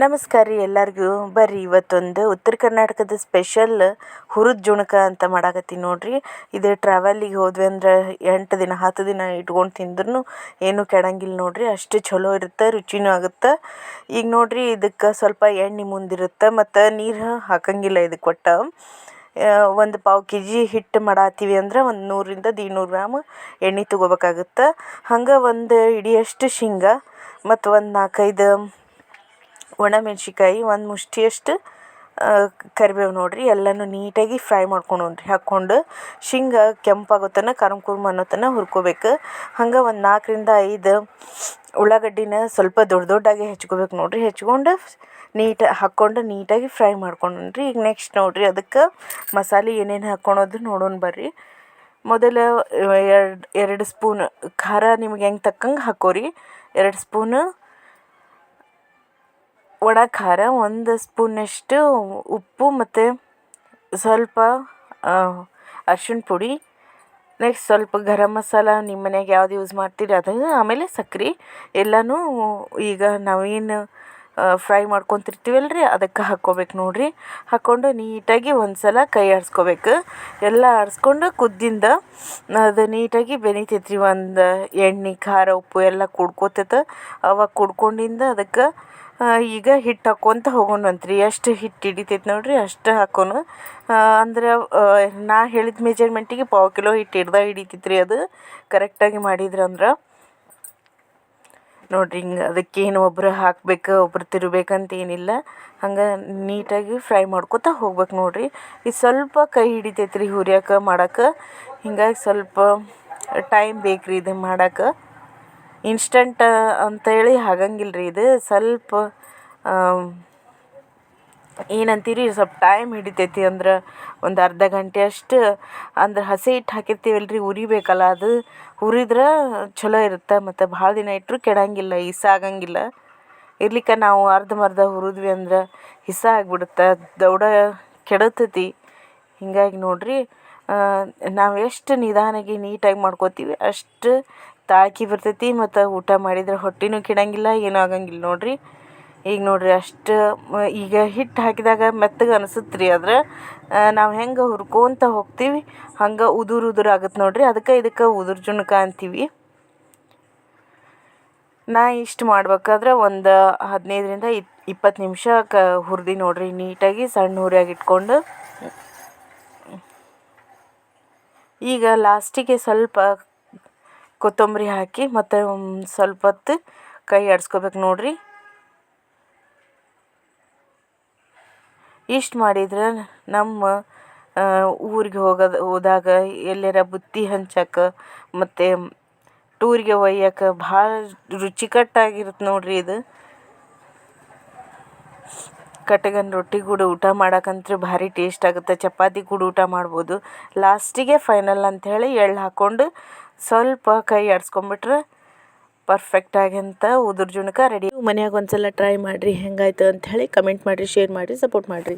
ನಮಸ್ಕಾರ ರೀ ಎಲ್ಲರಿಗೂ. ಬರ್ರಿ ಇವತ್ತೊಂದು ಉತ್ತರ ಕರ್ನಾಟಕದ ಸ್ಪೆಷಲ್ ಹುರಿದ ಜುಣಕ ಅಂತ ಮಾಡಾಕತ್ತೀನಿ ನೋಡಿರಿ. ಇದು ಟ್ರಾವೆಲಿಗೆ ಹೋದ್ವಿ ಅಂದ್ರೆ 8 ದಿನ 10 ದಿನ ಇಟ್ಕೊಂಡು ತಿಂದ್ರೂ ಏನೂ ಕೆಡಂಗಿಲ್ಲ ನೋಡಿರಿ. ಅಷ್ಟು ಚಲೋ ಇರುತ್ತೆ, ರುಚಿನೂ ಆಗುತ್ತೆ. ಈಗ ನೋಡಿರಿ, ಇದಕ್ಕೆ ಸ್ವಲ್ಪ ಎಣ್ಣೆ ಮುಂದಿರುತ್ತೆ ಮತ್ತು ನೀರು ಹಾಕಂಗಿಲ್ಲ ಇದಕ್ಕೆ ಒಟ್ಟು. ಒಂದು ಪಾವು ಕೆ ಜಿ ಹಿಟ್ಟು ಮಾಡತ್ತೀವಿ ಅಂದ್ರೆ ಒಂದು 100ರಿಂದ 150 ಗ್ರಾಮ್ ಎಣ್ಣೆ ತೊಗೋಬೇಕಾಗುತ್ತೆ. ಹಂಗೆ ಒಂದು ಹಿಡಿಯಷ್ಟು ಶೇಂಗಾ ಮತ್ತು ಒಂದು 4-5 ಒಣಮೆಣ್ಸಿಕಾಯಿ, ಒಂದು ಮುಷ್ಟಿಯಷ್ಟು ಕರಿಬೇವು ನೋಡಿರಿ. ಎಲ್ಲನೂ ನೀಟಾಗಿ ಫ್ರೈ ಹಾಕ್ಕೊಂಡು ಶೇಂಗಾ ಕೆಂಪಾಗೋ ತನಕ ಕರ್ಮ್ ಅನ್ನೋ ತನಕ ಹುರ್ಕೋಬೇಕು. ಹಂಗೆ ಒಂದು 4ರಿಂದ 5 ಉಳ್ಳಾಗಡ್ಡಿನ ಸ್ವಲ್ಪ ದೊಡ್ಡದಾಗಿ ಹೆಚ್ಕೋಬೇಕು ನೋಡಿರಿ. ಹೆಚ್ಕೊಂಡು ಹಾಕ್ಕೊಂಡು ನೀಟಾಗಿ ಫ್ರೈ ಮಾಡ್ಕೊಂಡ್ರಿ. ಈಗ ನೆಕ್ಸ್ಟ್ ನೋಡಿರಿ, ಅದಕ್ಕೆ ಮಸಾಲೆ ಏನೇನು ಹಾಕ್ಕೊಳೋದು ನೋಡೋಣ ಬರ್ರಿ. ಮೊದಲು 2 ಸ್ಪೂನ್ ಖಾರ ನಿಮ್ಗೆ ಹೆಂಗೆ ತಕ್ಕಂಗೆ ಹಾಕೋರಿ. 2 ಸ್ಪೂನು ಒಣ ಖಾರ, 1 ಸ್ಪೂನಷ್ಟು ಉಪ್ಪು ಮತ್ತು ಸ್ವಲ್ಪ ಅರ್ಶಿಣ ಪುಡಿ. ನೆಕ್ಸ್ಟ್ ಸ್ವಲ್ಪ ಗರಂ ಮಸಾಲ ನಿಮ್ಮ ಮನ್ಯಾಗ ಯಾವ್ದು ಯೂಸ್ ಮಾಡ್ತೀರಿ ಅದು. ಆಮೇಲೆ ಸಕ್ರೆ ಎಲ್ಲನೂ ಈಗ ನಾವೇನು ಫ್ರೈ ಮಾಡ್ಕೊತಿರ್ತೀವಲ್ಲ ರೀ, ಅದಕ್ಕೆ ಹಾಕ್ಕೋಬೇಕು ನೋಡಿರಿ. ಹಾಕ್ಕೊಂಡು ನೀಟಾಗಿ ಒಂದು ಸಲ ಕೈ ಆಡಿಸ್ಕೋಬೇಕು. ಎಲ್ಲ ಆಡಿಸ್ಕೊಂಡು ಕುದ್ದಿಂದ ಅದು ನೀಟಾಗಿ ಬೆನಿತೈತ್ರಿ. ಒಂದು ಎಣ್ಣೆ ಖಾರ ಉಪ್ಪು ಎಲ್ಲ ಕುಡ್ಕೋತೈತೆ. ಅವಾಗ ಕುಡ್ಕೊಂಡಿಂದ ಅದಕ್ಕೆ ಈಗ ಹಿಟ್ಟು ಹಾಕ್ಕೊತ ಹೋಗೋಣಂತ್ರಿ. ಎಷ್ಟು ಹಿಟ್ಟು ಹಿಡಿತೈತೆ ನೋಡಿರಿ ಅಷ್ಟು ಹಾಕೋಣ. ಅಂದ್ರೆ ನಾ ಹೇಳಿದ ಮೆಜರ್ಮೆಂಟಿಗೆ ಪಾವು ಕಿಲೋ ಹಿಟ್ಟು ಹಿಡಿತೈತ್ರಿ ಅದು, ಕರೆಕ್ಟಾಗಿ ಮಾಡಿದ್ರಂದ್ರೆ ನೋಡಿರಿ. ಹಿಂಗೆ ಅದಕ್ಕೇನು ಒಬ್ಬರು ಹಾಕ್ಬೇಕು ಒಬ್ಬರು ತಿರುಬೇಕಂತ ಏನಿಲ್ಲ. ಹಂಗೆ ನೀಟಾಗಿ ಫ್ರೈ ಮಾಡ್ಕೊತ ಹೋಗ್ಬೇಕು ನೋಡಿರಿ. ಇದು ಸ್ವಲ್ಪ ಕೈ ಹಿಡಿತೈತ್ರಿ ಹುರಿಯೋಕೆ ಮಾಡೋಕೆ. ಹಿಂಗಾಗಿ ಸ್ವಲ್ಪ ಟೈಮ್ ಬೇಕು ರೀ ಇದು ಮಾಡೋಕೆ. ಇನ್ಸ್ಟಂಟ್ ಅಂತೇಳಿ ಆಗಂಗಿಲ್ಲ ರೀ ಇದು. ಸ್ವಲ್ಪ ಏನಂತೀರಿ, ಸ್ವಲ್ಪ ಟೈಮ್ ಹಿಡಿತೈತಿ. ಅಂದ್ರೆ ಒಂದು ಅರ್ಧ ಗಂಟೆ ಅಷ್ಟು ಅಂದ್ರೆ ಹಸಿ ಹಿಟ್ಟು ಹಾಕಿರ್ತೀವಲ್ಲ ರೀ, ಉರಿಬೇಕಲ್ಲ. ಅದು ಹುರಿದ್ರೆ ಚಲೋ ಇರುತ್ತೆ ಮತ್ತು ಭಾಳ ದಿನ ಇಟ್ಟರು ಕೆಡಂಗಿಲ್ಲ, ಆಗಂಗಿಲ್ಲ. ಇರ್ಲಿಕ್ಕೆ ನಾವು ಅರ್ಧಂಬರ್ಧ ಹುರಿದ್ವಿ ಅಂದ್ರೆ ಆಗಿಬಿಡುತ್ತೆ, ದೌಡ ಕೆಡತೈತಿ. ಹಿಂಗಾಗಿ ನೋಡಿರಿ, ನಾವು ಎಷ್ಟು ನಿಧಾನಾಗಿ ನೀಟಾಗಿ ಮಾಡ್ಕೋತೀವಿ ಅಷ್ಟು ತಾಳ್ಕಿ ಬರ್ತೈತಿ ಮತ್ತು ಊಟ ಮಾಡಿದ್ರೆ ಹೊಟ್ಟೆನೂ ಕೆಡಂಗಿಲ್ಲ, ಏನೂ ಆಗಂಗಿಲ್ಲ ನೋಡಿರಿ. ಈಗ ನೋಡಿರಿ, ಅಷ್ಟು ಈಗ ಹಿಟ್ಟು ಹಾಕಿದಾಗ ಮೆತ್ತಗೆ ಅನಿಸುತ್ತೆ ರೀ. ಆದ್ರೆ ನಾವು ಹೆಂಗೆ ಹುರ್ಕೊತ ಹೋಗ್ತೀವಿ ಹಂಗೆ ಉದುರು ಆಗುತ್ತೆ ನೋಡಿರಿ. ಅದಕ್ಕೆ ಇದಕ್ಕೆ ಉದುರು ಜುಣಕ ಅಂತೀವಿ. ನಾ ಇಷ್ಟು ಮಾಡ್ಬೇಕಾದ್ರೆ ಒಂದು 15ರಿಂದ 20 ನಿಮಿಷ ಹುರಿದು ನೋಡಿರಿ ನೀಟಾಗಿ ಸಣ್ಣ ಹುರಿಯಾಗಿ ಇಟ್ಕೊಂಡು. ಈಗ ಲಾಸ್ಟಿಗೆ ಸ್ವಲ್ಪ ಕೊತ್ತಂಬರಿ ಹಾಕಿ ಮತ್ತು ಸ್ವಲ್ಪ ಹೊತ್ತು ಕೈ ಆಡಿಸ್ಕೋಬೇಕು ನೋಡಿರಿ. ಇಷ್ಟು ಮಾಡಿದ್ರೆ ನಮ್ಮ ಊರಿಗೆ ಹೋದಾಗ ಎಲ್ಲಾರ ಬುತ್ತಿ ಹಂಚಕ್ಕೆ ಮತ್ತು ಟೂರಿಗೆ ಒಯ್ಯಕ್ಕೆ ಭಾಳ ರುಚಿಕಟ್ಟಾಗಿರುತ್ತೆ ನೋಡಿರಿ ಇದು. ಕಟ್ಟಗನ್ ರೊಟ್ಟಿ ಕೂಡ ಊಟ ಮಾಡೋಕ್ಕಂತೂ ಭಾರಿ ಟೇಸ್ಟ್ ಆಗುತ್ತೆ. ಚಪಾತಿ ಕೂಡ ಊಟ ಮಾಡ್ಬೋದು. ಲಾಸ್ಟಿಗೆ ಫೈನಲ್ ಅಂಥೇಳಿ ಎಳ್ಳು ಹಾಕ್ಕೊಂಡು ಸ್ವಲ್ಪ ಕೈ ಆಡಿಸ್ಕೊಂಬಿಟ್ರೆ ಪರ್ಫೆಕ್ಟಾಗಂತ ಉದುರು ಜುಣಕ ರೆಡಿ. ಮನ್ಯಾಗ ಒಂದ್ಸಲ ಟ್ರೈ ಮಾಡಿರಿ, ಹೆಂಗಾಯ್ತು ಅಂಥೇಳಿ ಕಮೆಂಟ್ ಮಾಡಿರಿ, ಶೇರ್ ಮಾಡಿರಿ, ಸಪೋರ್ಟ್ ಮಾಡಿರಿ.